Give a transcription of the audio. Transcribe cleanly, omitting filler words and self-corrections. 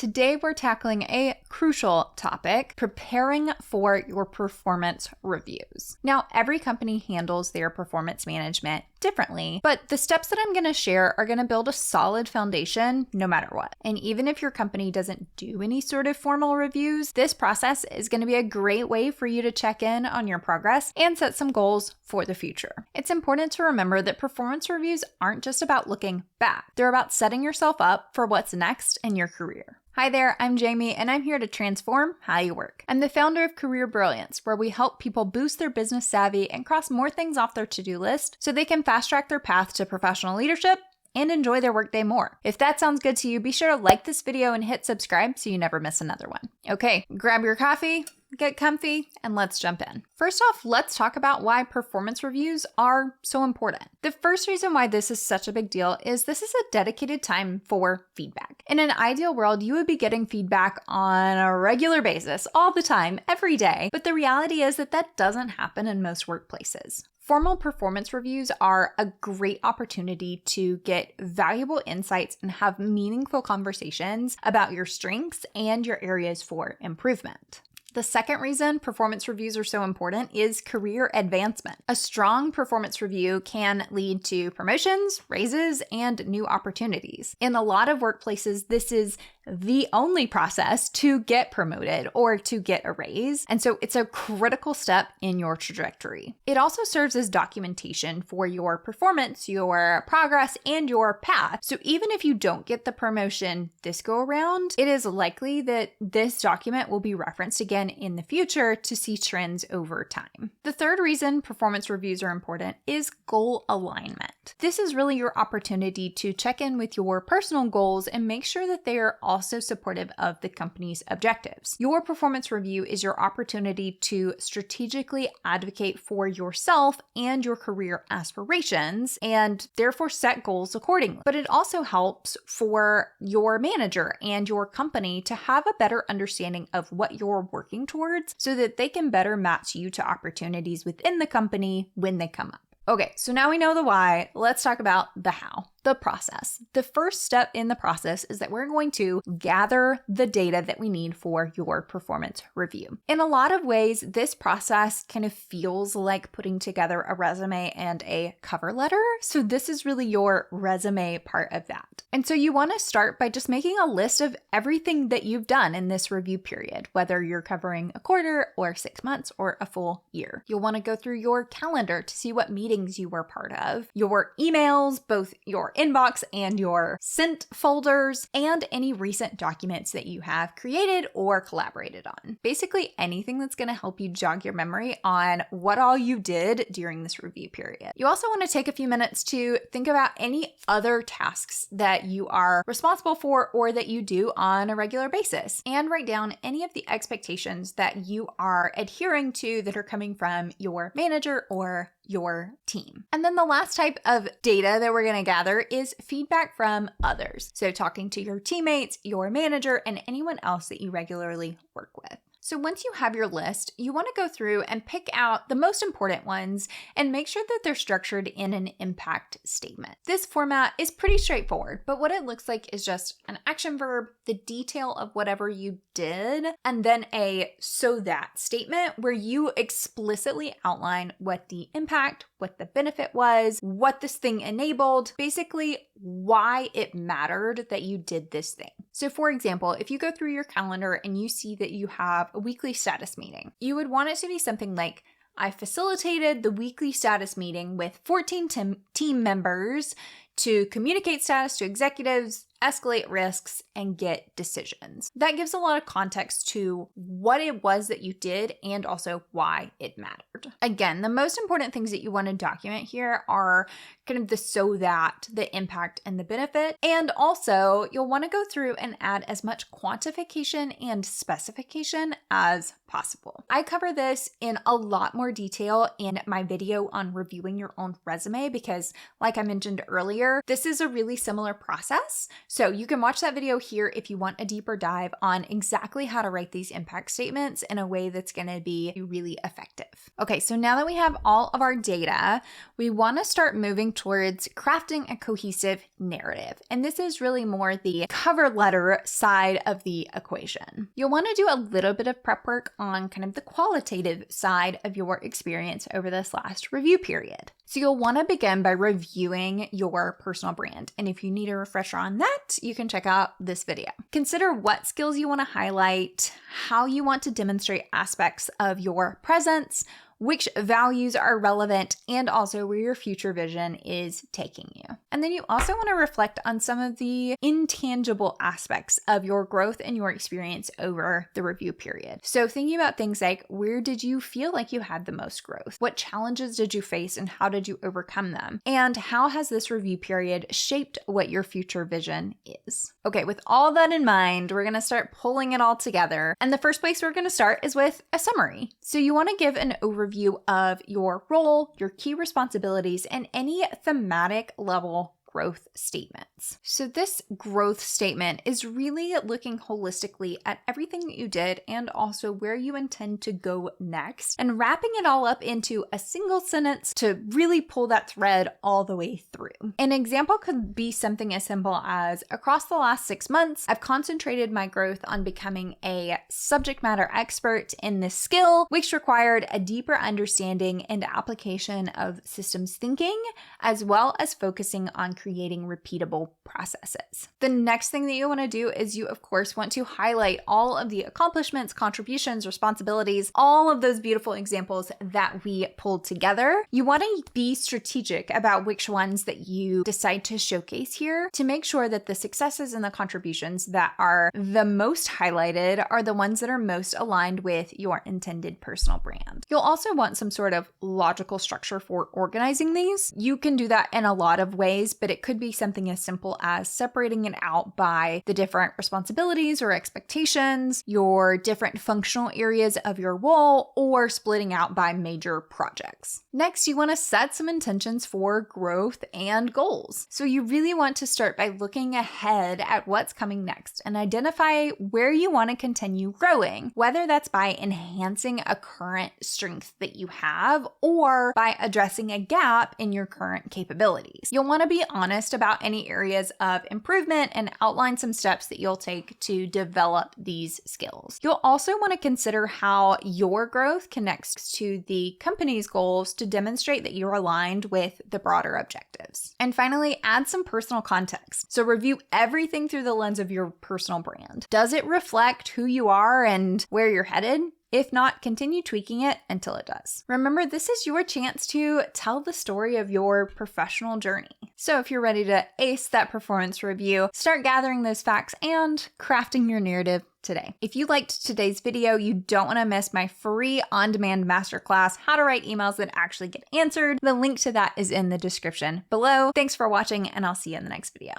Today we're tackling a crucial topic, preparing for your performance reviews. Now, every company handles their performance management differently, but the steps that I'm going to share are going to build a solid foundation no matter what. And even if your company doesn't do any sort of formal reviews, this process is going to be a great way for you to check in on your progress and set some goals for the future. It's important to remember that performance reviews aren't just about looking back. They're about setting yourself up for what's next in your career. Hi there, I'm Jamie, and I'm here to transform how you work. I'm the founder of Career Brilliance, where we help people boost their business savvy and cross more things off their to-do list so they can fast-track their path to professional leadership and enjoy their workday more. If that sounds good to you, be sure to like this video and hit subscribe so you never miss another one. Okay, grab your coffee, get comfy, and let's jump in. First off, let's talk about why performance reviews are so important. The first reason why this is such a big deal is this is a dedicated time for feedback. In an ideal world, you would be getting feedback on a regular basis, all the time, every day, but the reality is that that doesn't happen in most workplaces. Formal performance reviews are a great opportunity to get valuable insights and have meaningful conversations about your strengths and your areas for improvement. The second reason performance reviews are so important is career advancement. A strong performance review can lead to promotions, raises, and new opportunities. In a lot of workplaces, this is the only process to get promoted or to get a raise, and so it's a critical step in your trajectory. It also serves as documentation for your performance, your progress, and your path. So even if you don't get the promotion this go around, it is likely that this document will be referenced again in the future to see trends over time. The third reason performance reviews are important is goal alignment. This is really your opportunity to check in with your personal goals and make sure that they are also supportive of the company's objectives. Your performance review is your opportunity to strategically advocate for yourself and your career aspirations and therefore set goals accordingly. But it also helps for your manager and your company to have a better understanding of what you're working towards so that they can better match you to opportunities within the company when they come up. Okay, so now we know the why. Let's talk about the how, the process. The first step in the process is that we're going to gather the data that we need for your performance review. In a lot of ways, this process kind of feels like putting together a resume and a cover letter. So this is really your resume part of that. And so you want to start by just making a list of everything that you've done in this review period, whether you're covering a quarter or 6 months or a full year. You'll want to go through your calendar to see what meetings you were part of, your emails, both your inbox and your sent folders, and any recent documents that you have created or collaborated on. Basically anything that's going to help you jog your memory on what all you did during this review period. You also want to take a few minutes to think about any other tasks that you are responsible for or that you do on a regular basis, and write down any of the expectations that you are adhering to that are coming from your manager or your team. And then the last type of data that we're going to gather is feedback from others. So talking to your teammates, your manager, and anyone else that you regularly work with. So once you have your list, you want to go through and pick out the most important ones and make sure that they're structured in an impact statement. This format is pretty straightforward, but what it looks like is just an action verb, the detail of whatever you did, and then a so that statement where you explicitly outline what the impact, what the benefit was, what this thing enabled, basically why it mattered that you did this thing. So for example, if you go through your calendar and you see that you have a weekly status meeting, you would want it to be something like, I facilitated the weekly status meeting with 14 team members to communicate status to executives, escalate risks, and get decisions. That gives a lot of context to what it was that you did and also why it mattered. Again, the most important things that you want to document here are kind of the so that, the impact, and the benefit. And also, you'll want to go through and add as much quantification and specification as possible. I cover this in a lot more detail in my video on reviewing your own resume because, like I mentioned earlier, this is a really similar process. So you can watch that video here if you want a deeper dive on exactly how to write these impact statements in a way that's going to be really effective. Okay, so now that we have all of our data, we want to start moving towards crafting a cohesive narrative. And this is really more the cover letter side of the equation. You'll want to do a little bit of prep work on kind of the qualitative side of your experience over this last review period. So you'll want to begin by reviewing your personal brand. And if you need a refresher on that, you can check out this video. Consider what skills you want to highlight, how you want to demonstrate aspects of your presence, which values are relevant, and also where your future vision is taking you. And then you also want to reflect on some of the intangible aspects of your growth and your experience over the review period. So thinking about things like, where did you feel like you had the most growth? What challenges did you face and how did you overcome them? And how has this review period shaped what your future vision is? Okay, with all that in mind, we're going to start pulling it all together. And the first place we're going to start is with a summary. So you want to give an overview of your role, your key responsibilities, and any thematic level growth statements. So this growth statement is really looking holistically at everything that you did and also where you intend to go next and wrapping it all up into a single sentence to really pull that thread all the way through. An example could be something as simple as, across the last 6 months, I've concentrated my growth on becoming a subject matter expert in this skill, which required a deeper understanding and application of systems thinking, as well as focusing on creating repeatable processes. The next thing that you want to do is you, of course, want to highlight all of the accomplishments, contributions, responsibilities, all of those beautiful examples that we pulled together. You want to be strategic about which ones that you decide to showcase here to make sure that the successes and the contributions that are the most highlighted are the ones that are most aligned with your intended personal brand. You'll also want some sort of logical structure for organizing these. You can do that in a lot of ways, but it could be something as simple as separating it out by the different responsibilities or expectations, your different functional areas of your role, or splitting out by major projects. Next, you want to set some intentions for growth and goals. So you really want to start by looking ahead at what's coming next and identify where you want to continue growing, whether that's by enhancing a current strength that you have or by addressing a gap in your current capabilities. You'll want to be honest about any areas of improvement and outline some steps that you'll take to develop these skills. You'll also want to consider how your growth connects to the company's goals to demonstrate that you're aligned with the broader objectives. And finally, add some personal context. So review everything through the lens of your personal brand. Does it reflect who you are and where you're headed? If not, continue tweaking it until it does. Remember, this is your chance to tell the story of your professional journey. So if you're ready to ace that performance review, start gathering those facts and crafting your narrative today. If you liked today's video, you don't want to miss my free on-demand masterclass, How to Write Emails That Actually Get Answered. The link to that is in the description below. Thanks for watching, and I'll see you in the next video.